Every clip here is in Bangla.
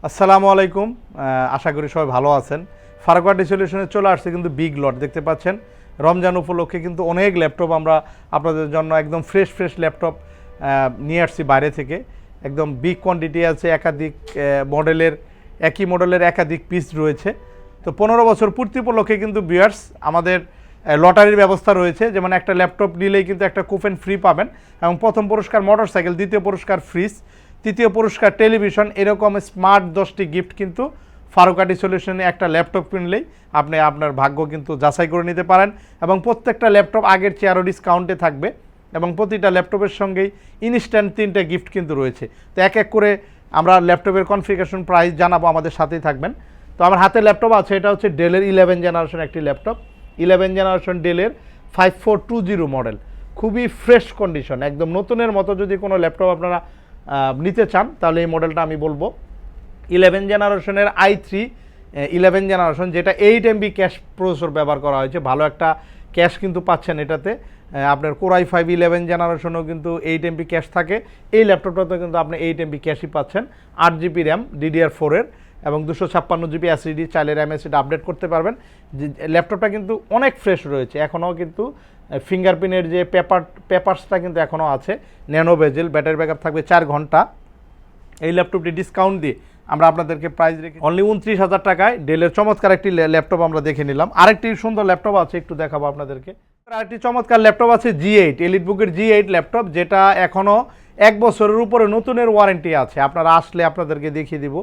আসসালামু আলাইকুম। আশা করি সবাই ভালো আছেন। ফারাক্কা ডিসলিউশনে চলে আসছে কিন্তু বিগ লট দেখতে পাচ্ছেন। রমজান উপলক্ষে কিন্তু অনেক ল্যাপটপ আমরা আপনাদের জন্য একদম ফ্রেশ ল্যাপটপ নিয়ে আসছি বাইরে থেকে। একদম বিগ কোয়ান্টিটি আছে, একাধিক মডেলের, একই মডেলের একাধিক পিস রয়েছে। তো 15 বছর পূর্তি উপলক্ষে কিন্তু ভিউয়ার্স আমাদের লটারির ব্যবস্থা রয়েছে। যেমন একটা ল্যাপটপ নিলেই কিন্তু একটা কুপন ফ্রি পাবেন, এবং প্রথম পুরস্কার মোটরসাইকেল, দ্বিতীয় পুরস্কার ফ্রিজ, তৃতীয় পুরস্কার টেলিভিশন। এরকম স্মার্ট 10টি গিফট কিন্তু ফারুক্কা ডিসলিউশনে একটা ল্যাপটপ কিনলেই আপনি আপনার ভাগ্য কিন্তু যাচাই করে নিতে পারেন। এবং প্রত্যেকটা ল্যাপটপ আগের চেয়ে আরও ডিসকাউন্টে থাকবে, এবং প্রতিটা ল্যাপটপের সঙ্গেই ইনস্ট্যান্ট 3টে গিফট কিন্তু রয়েছে। তো এক এক করে আমরা ল্যাপটপের কনফিগারেশন প্রাইস জানাবো, আমাদের সাথেই থাকবেন। তো আমার হাতে ল্যাপটপ আছে, এটা হচ্ছে ডেলের 11 জেনারেশন একটি ল্যাপটপ। 11 জেনারেশন ডেলের 5420 মডেল, খুবই ফ্রেশ কন্ডিশন, একদম নতুনের মতো। যদি কোনো ল্যাপটপ আপনারা নিতে চান তাহলে এই মডেলটা আমি বলবো 11 জেনারেশনের i3 11 জেনারেশন, যেটা 8 MB ক্যাশ প্রসেসর ব্যবহার করা হয়েছে। ভালো একটা ক্যাশ কিন্তু পাচ্ছেন এটাতে। আপনার Core i5 11 জেনারেশনেও কিন্তু 8 MB ক্যাশ থাকে। এই ল্যাপটপটাতে কিন্তু আপনি 8 MB ক্যাশই পাচ্ছেন। 8 GB র্যাম DDR4 এর, এবং 256 GB SSD, চাইলে র্যাম SSD আপডেট করতে পারবেন। ল্যাপটপটা কিন্তু অনেক ফ্রেশ রয়েছে, এখনও কিন্তু ফিঙ্গারপ্রিন্টের যে পেপারসটা কিন্তু এখনও আছে। ন্যানো বেজেল, ব্যাটারি ব্যাকআপ থাকবে 4 ঘন্টা। এই ল্যাপটপটি ডিসকাউন্ট দিয়ে আমরা আপনাদেরকে প্রাইস রেখে অনলি 29,000 টাকায় ডেলের চমৎকার একটি ল্যাপটপ আমরা দেখে নিলাম। আরেকটি সুন্দর ল্যাপটপ আছে, একটু দেখাবো আপনাদেরকে। আরেকটি চমৎকার ল্যাপটপ আছে G8, এলিটবুকের G8 ল্যাপটপ, যেটা এখনও 1 বছরের উপরে নতুনের ওয়ারেন্টি আছে। আপনারা আসলে আপনাদেরকে দেখিয়ে দিব।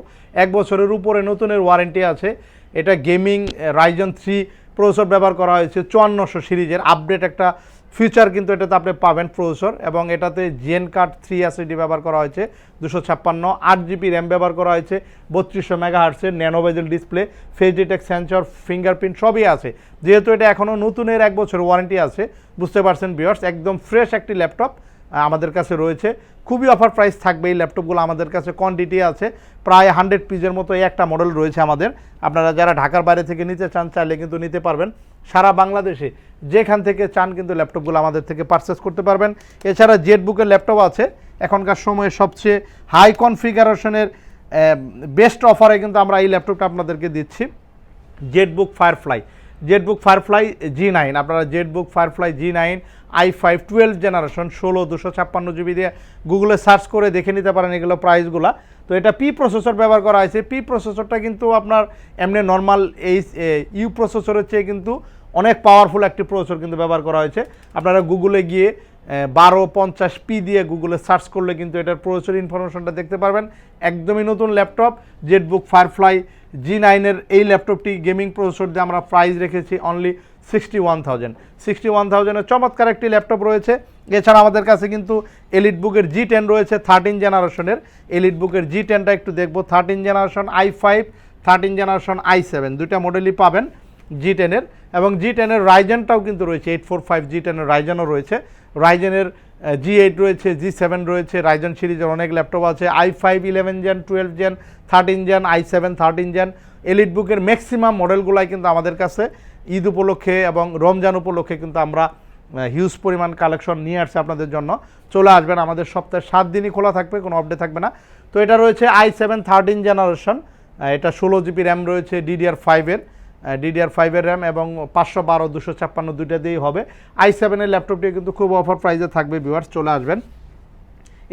1 বছরের উপরে নতুনের ওয়ারেন্টি আছে। এটা গেমিং রাইজন 3 প্রসেসর ব্যবহার করা হয়েছে, 5400 সিরিজের আপডেট একটা ফিচার কিন্তু এটাতে আপনি পাবেন প্রসেসর। এবং এটাতে জেন কার্ড 3 SSD ব্যবহার করা হয়েছে, 256, 8 GB র্যাম ব্যবহার করা হয়েছে, 3200 মেগাহার্টসের nano bezel display, face detect sensor, fingerprint সবই আছে। যেহেতু এটা এখনও নতুনের 1 বছর ওয়ারেন্টি আছে, বুঝতে পারছেন ভিউয়ার্স, একদম ফ্রেশ একটি ল্যাপটপ আমাদের কাছে রয়েছে। খুবই অফার প্রাইস থাকবে এই ল্যাপটপগুলো। আমাদের কাছে কোয়ান্টিটি আছে প্রায় 100 পিসের মতো, এই একটা মডেল রয়েছে আমাদের। আপনারা যারা ঢাকার বাইরে থেকে নিতে চান চাইলে কিন্তু নিতে পারবেন। সারা বাংলাদেশে যেখান থেকে চান কিন্তু ল্যাপটপগুলো আমাদের থেকে পারচেস করতে পারবেন। এছাড়া জেটবুকের ল্যাপটপ আছে, এখনকার সময়ে সবচেয়ে হাই কনফিগারেশনের বেস্ট অফারে কিন্তু আমরা এই ল্যাপটপটা আপনাদেরকে দিচ্ছি। জেটবুক ফায়ারফ্লাই G9, আপনারা Jetbook firefly G9 i5 12 generation 16 256 GB দিয়ে গুগলে সার্চ করে দেখে নিতে পারেন এগুলো প্রাইসগুলো। তো এটা পি প্রসেসর ব্যবহার করা হয়েছে। পি প্রসেসরটা কিন্তু আপনার এমনি নর্মাল এই ইউ প্রসেসরের চেয়ে কিন্তু অনেক পাওয়ারফুল একটি প্রসেসর কিন্তু ব্যবহার করা হয়েছে। আপনারা গুগলে গিয়ে 1250p দিয়ে গুগলে সার্চ করলে কিন্তু এটার প্রসেসর ইনফরমেশনটা দেখতে পারবেন। একদমই নতুন ল্যাপটপ জেটবুক ফায়ারফ্লাই G9-এর এই ল্যাপটপটি গেমিং প্রসেসর দিয়ে আমরা প্রাইস রেখেছি অনলি 61,000-এর চমৎকার একটি ল্যাপটপ রয়েছে। এছাড়া আমাদের কাছে কিন্তু এলিটবুকের G10 রয়েছে 13 জেনারেশনের। এলিটবুকের G10টা একটু দেখবো, 13 জেনারেশন i5, 13 জেনারেশন i7, দুইটা মডেলই পাবেন G10-এর। এবং G10-এর রাইজেনটাও কিন্তু রয়েছে, 845 G10-এর রাইজেনও রয়েছে। রাইজেনের G8 রয়েছে, G7 রয়েছে, রাইজন সিরিজের অনেক ল্যাপটপ আছে। i5 11 gen, 12 gen, 13 gen, i7 13 gen. এলিটবুকের ম্যাক্সিমাম মডেলগুলাই কিন্তু আমাদের কাছে ঈদ উপলক্ষে এবং রমজান উপলক্ষে কিন্তু আমরা হিউজ পরিমাণ কালেকশন নিয়ে আসছি আপনাদের জন্য। চলে আসবেন, আমাদের সপ্তাহে 7 দিনই খোলা থাকবে, কোনো আপডেট থাকবে না। তো এটা রয়েছে i7 13 জেনারেশন, এটা 16 GB র্যাম রয়েছে, DDR5 এর র্যাম, এবং 512 256 দুইটা দিয়েই হবে। i7-এর ল্যাপটপটি কিন্তু খুব অফার প্রাইসে থাকবে ভিউয়ার্স, চলে আসবেন।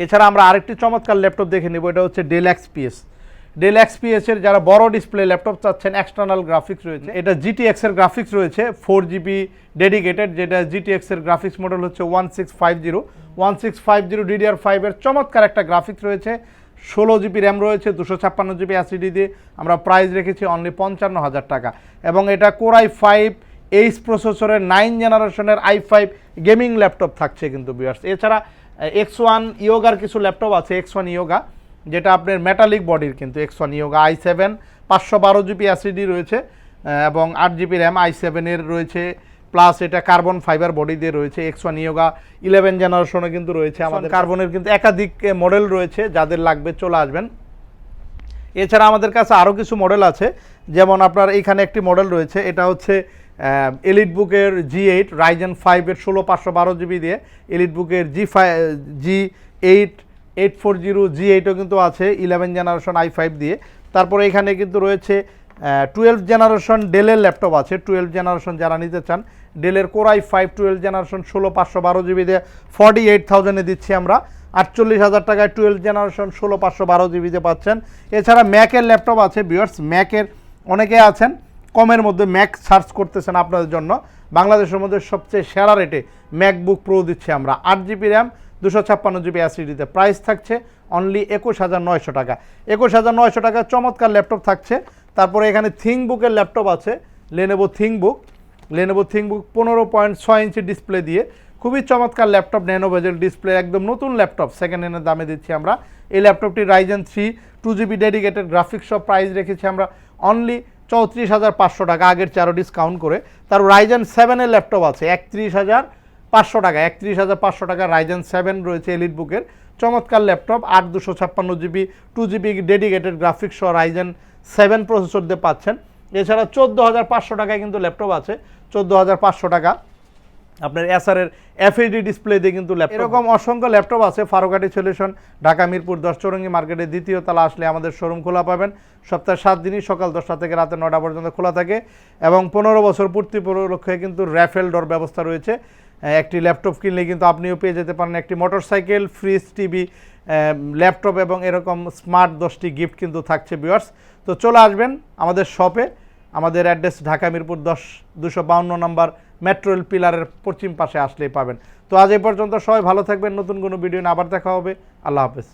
এছাড়া আমরা আরেকটি চমৎকার ল্যাপটপ দেখে নেব, এটা হচ্ছে ডেল XPS-এর যারা বড় ডিসপ্লে ল্যাপটপ চাচ্ছেন, এক্সটার্নাল গ্রাফিক্স রয়েছে। এটা GTX-এর গ্রাফিক্স রয়েছে 4 GB ডেডিকেটেড, যেটা GTX-এর গ্রাফিক্স মডেল হচ্ছে 1650 DDR5-এর চমৎকার একটা গ্রাফিক্স রয়েছে। 16 GB র্যাম রয়েছে, 256 GB SSD দিয়ে আমরা প্রাইস রেখেছি অনলি 55,000 টাকা। এবং এটা Core i5 8 প্রসেসরের 9 জেনারেশনের i5 গেমিং ল্যাপটপ থাকছে কিন্তু ভিউয়ার্স। এছাড়া X1 ইয়োগার কিছু ল্যাপটপ আছে, X1 ইয়োগা, যেটা আপনার মেটালিক বডির কিন্তু X1 yoga i7 512 GB SSD রয়েছে, এবং 8 GB র্যাম i7-এর রয়েছে, প্লাস এটা কার্বন ফাইবার বডি দিয়ে রয়েছে। X1 ইয়োগা 11 জেনারেশনে কিন্তু রয়েছে আমাদের। কার্বনের কিন্তু একাধিক মডেল রয়েছে, যাদের লাগবে চলে আসবেন। এছাড়া আমাদের কাছে আরও কিছু মডেল আছে, যেমন আপনার এখানে একটি মডেল রয়েছে, এটা হচ্ছে এলিটবুকের G8 রাইজেন 5-এর 16 512 GB দিয়ে। এলিটবুকের G8 840 G8ও কিন্তু আছে 11 জেনারেশন i5 দিয়ে, তারপরে এখানে কিন্তু রয়েছে 12 জেনারেশন ডেলের ল্যাপটপ আছে। 12 জেনারেশন যারা নিতে চান, ডেলের কোরাই 5 12 জেনারেশন 16,512 জিবি দিয়ে 48,000-এ দিচ্ছি আমরা। 48,000 টাকায় 12 জেনারেশন 16,512 জিবিতে পাচ্ছেন। এছাড়া ম্যাকের ল্যাপটপ আছে ভিউয়ার্স, ম্যাকের অনেকে আছেন কমের মধ্যে ম্যাক সার্চ করতেছেন, আপনাদের জন্য বাংলাদেশের মধ্যে সবচেয়ে সেরা রেটে ম্যাকবুক প্রো দিচ্ছি আমরা। 8 জিবি র্যাম 256 জিবি অ্যাসিডিতে, প্রাইস থাকছে অনলি 21,900 টাকা। 21,900 টাকা চমৎকার ল্যাপটপ থাকছে। তারপরে এখানে থিংবুকের ল্যাপটপ আছে, লেনোভো থিংবুক 15.6 ইঞ্চি ডিসপ্লে দিয়ে খুবই চমৎকার ল্যাপটপ, ন্যানো বেজেল ডিসপ্লে, একদম নতুন ল্যাপটপ, সেকেন্ড হ্যান্ডের দামে দিচ্ছি আমরা। এই ল্যাপটপটি রাইজেন 3 2GB ডেডিকেটেড গ্রাফিক্স সব, প্রাইস রেখেছি আমরা অনলি 34,500 টাকা, আগের 4 ডিসকাউন্ট করে। তার রাইজেন 7-এর ল্যাপটপ আছে 31,500 টাকা, 31,500 টাকা রাইজেন 7 রয়েছে এলিট বুকের চমৎকার laptop. 8 GB 2GB dedicated graphics সহ রাইজেন 7 প্রসেসর দিয়ে পাচ্ছেন। এছাড়া 14,500 টাকায় কিন্তু ল্যাপটপ আছে, 14,500 টাকা আপনার এসআরের এফএইচডি ডিসপ্লে দিয়ে কিন্তু ল্যাপটপ। এরকম অসংখ্য ল্যাপটপ আছে। ফারুকাটি সলিউশন, ঢাকা মিরপুর 10 চৌরঙ্গি মার্কেটের 2য় তলা আসলে আমাদের শোরুম খোলা পাবেন। সপ্তাহে 7 দিনই সকাল 10টা থেকে রাতে 9টা পর্যন্ত খোলা থাকে এবং 15 বছর পূর্তি উপলক্ষে কিন্তু র্যাফেল ডোর ব্যবস্থা রয়েছে। একটি ল্যাপটপ কিনলে কিন্তু আপনিও পেয়ে যেতে পারেন একটি মোটরসাইকেল, ফ্রিজ, টিভি, ল্যাপটপ এবং এরকম স্মার্ট 10টি গিফট কিন্তু থাকছে ভিউয়ার্স। তো চলে আসবেন আমাদের শপে। আমাদের অ্যাড্রেস ঢাকা মিরপুর 10 252 নম্বর মেট্রো রেল পিলারের পশ্চিম পাশে আসলেই পাবেন। তো আজ এই পর্যন্ত, সবাই ভালো থাকবেন। নতুন কোনো ভিডিও নিয়ে আবার দেখা হবে। আল্লাহ হাফেজ।